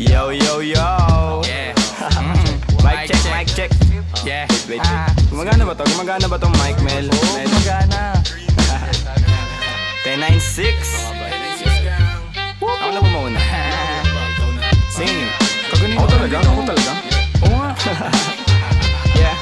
Yo, yo, yo. Yeah. Mic check. Yeah. Wait. Gumagana ba to? Gumagana ba tong mic, Mel? Oo, magana. 1096. Ako na ba mauna? Sing. Ako talaga? Oo nga. Yeah.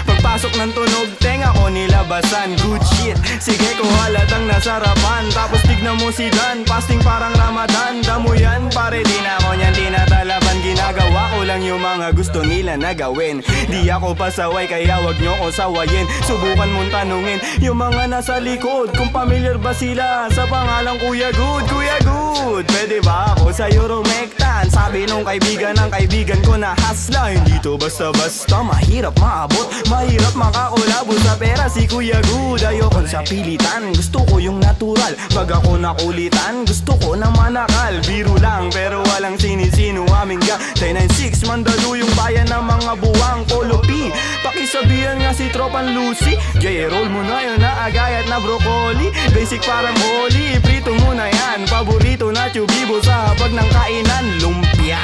Pagpasok ng tunog, tenga ko nilabasan. Good shit, sige ko halatang nasarapan. Tapos tignan mo si Dan, fasting parang Ramadan. Damo yan, pare di na ako niyan tinatalaban. Ginagawa ko lang yung mga gusto nila na gawin. Di ako pasaway kaya wag nyo ko sawayin. Subukan mong tanungin yung mga nasa likod kung familiar ba sila sa pangalang Kuya Good. Kuya Good, pwede ba ako sa Euromectan? Sabi nung kaibigan ng kaibigan ko na hasla. Hindi to basta-basta, mahirap maabot, mahirap makakulabo sa pera si Kuya Good. Ayokon sa pilitan, gusto ko yung natural. Pag ako nakulitan, gusto ko na manakal. Biro lang pero walang sinisino aming gang 1096, mandalo yung bayan ng mga buwang Polo P. Pakisabihan nga si Tropan Lucy, gay roll mo na yun na agayat na broccoli. Basic parang holy, prito mo na yan. Paborito na chubibo sa hapag ng kainan, lumpia.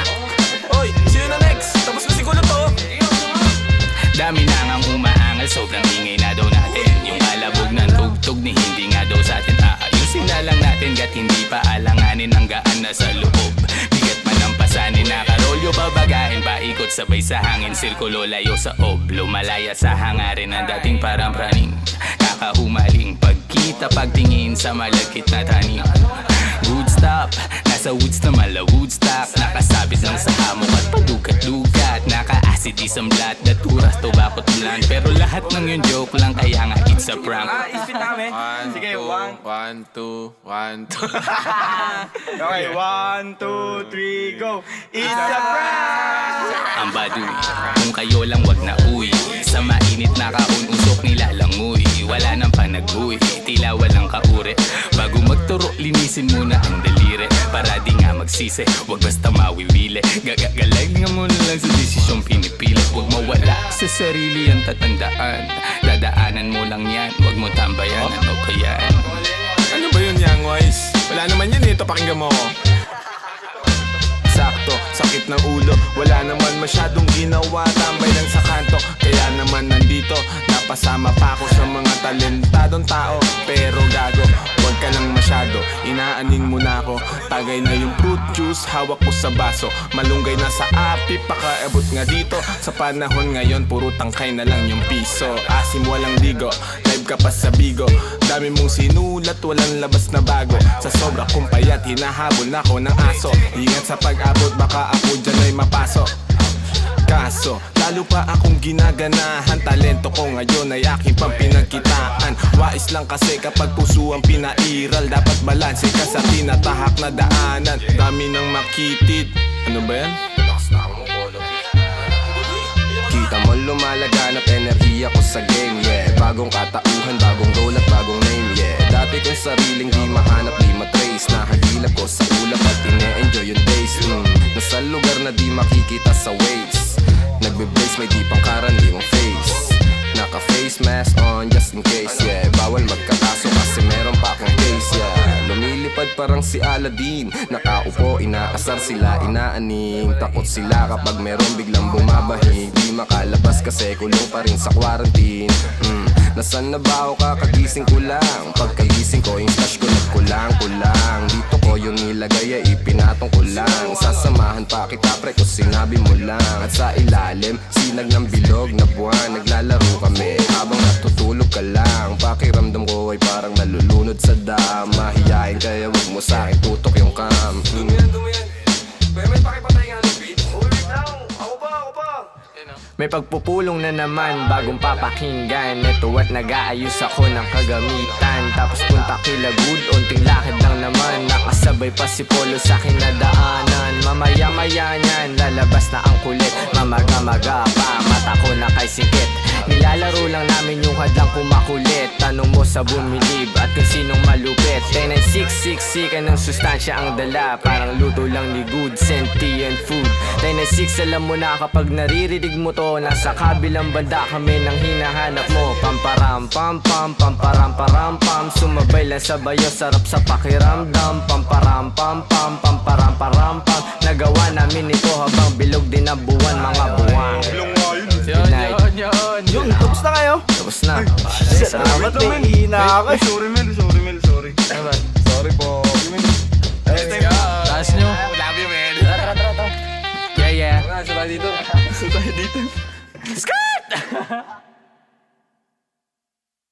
Oy, sino na next? Tapos na siguro to. Dami na ngang umaangal, sobrang ingay na daw natin. Yung kalabog ng tugtog ni hindi nga daw sa atin aayusin na lang natin. Gat hindi pa alanganin ang gaan na sa loob. Bigat man ang pasanin, nakarolyo babagahin. Paikot sabay sa hangin, sirkulo layo sa oblo. Malaya sa hangarin ng dating parang praning. Kakahumaling pagkita pagtingin sa malagkit na taning. Good stop, nasa woods na mala Woodstock. Nakasabit lang sa hamok at padukat-dukat. Naka-acid isang blat, daturas, tobacco, tulan. Pero lahat ng yun joke lang, kaya nga it's a prank. Isipin namin. Sige, 1, 2, 1, 2. Okay, 1, 2, 3, go. It's a prank! Ang baduy, kung kayo lang wag na uwi. Sa mainit na kaun, usok nilalangoy. Wala nang panag-uwi, tila walang kaure. Bago magturo, linisin muna ang daliri. Para di nga magsisi, wag basta mawiwili. Gagagalag nga muna lang sa desisyong pinipili. Wag mawala sa sarili ang tatandaan. Dadaanan mo lang yan, wag mo tambayan. Ano ba yan? Ano ba yun, Young Wise? Wala naman yan ito, pakinggan mo ko. Sakto, sakit ng ulo, wala naman masyadong ginawa. Tambay lang sa kanto, kaya naman nandito. Napasama pa ako sa mga talentadong tao. Pero gago, wag ka lang masyado, inaanin mo na ako. Tagay na yung fruit juice, hawak ko sa baso. Malunggay na sa api, pakaabot nga dito. Sa panahon ngayon, puro tangkay na lang yung piso. Asim walang ligo, live ka pa sa bigo. Dami mong sinulat, walang labas na bago. Sa sobra kong payat, hinahabol na ako ng aso. Ingat sa pag-abot, baka ako dyan ay mapasok. Kaso, lalo pa akong ginaganahan. Talento ko ngayon ay aking pang pinagkitaan. Wais lang kasi kapag puso ang pinairal. Dapat balanse ka sa tinatahak na daanan. Dami ng makitid. Ano ba yan? Kita mo lumalaganap enerhiya ko sa game, yeah. Bagong katauhan, bagong role at bagong name, yeah. Dati kong sariling di mahanap, di matrace. Nahagilap ko sa ulap at ine-enjoy yung days. Nasa lugar na di makikita sa waves. Nagbe-blaze, may di pang karaniwang face. Naka-face mask on just in case, yeah. Bawal magkakaso kasi meron pa akong case, yeah. Lumilipad parang si Aladdin. Nakaupo, inaasar sila, inaaning. Takot sila kapag meron biglang bumabahig. Di makalabas kasi kulong pa rin sa quarantine. Nasaan na ba ako kakagising ko lang? Pagkagising ko, yung stash ko nagkulang-kulang. Dito ko yung nilagay ay ipinatong ko lang. Sasamahan pa kita pre kung sinabi mo lang. At sa ilalim, sinag ng bilog na buwan. Naglalaro kami habang natutulog ka lang. Pakiramdam ko ay parang nalulunod sa dam. Mahiyain kaya wag mo sa'kin tutok yung cam. May pakipatay nga ng beat. May pagpupulong na naman, bagong papakinggan. Ito at nag-aayos ako ng kagamitan. Tapos punta kila Good, unting lakad lang naman. Nakasabay pa si Polo sa kinadaanan. Mamaya-maya niyan, lalabas na ang kulit. Mamaga-maga pa, mata ko na kay sikit. Nilalaro lang namin yung hadlang kumakulit. Tanong mo sa bumilib at kung sinong malupit. 1096, ka ng sustansya ang dala. Parang luto lang ni Good, sentient food. 1096, alam mo na kapag naririnig mo to. Nasa kabilang banda kami nang hinahanap mo. Pamparam pam pam, pamparam param pam. Sumabay lang sa bayo, sarap sa pakiramdam. Pamparam pam pam, pamparam param pam. Nagawa namin namin ito habang bilog din ang buwan, mga buwan. Yun. Yun, tapos na kayo? Tapos na. Salamat, may ihina ako. Sorry Mel, sorry. Sorry po. Taas nyo. Love you, Mel. Yeah. Saan tayo dito? Gusto tayo dito. Skirt!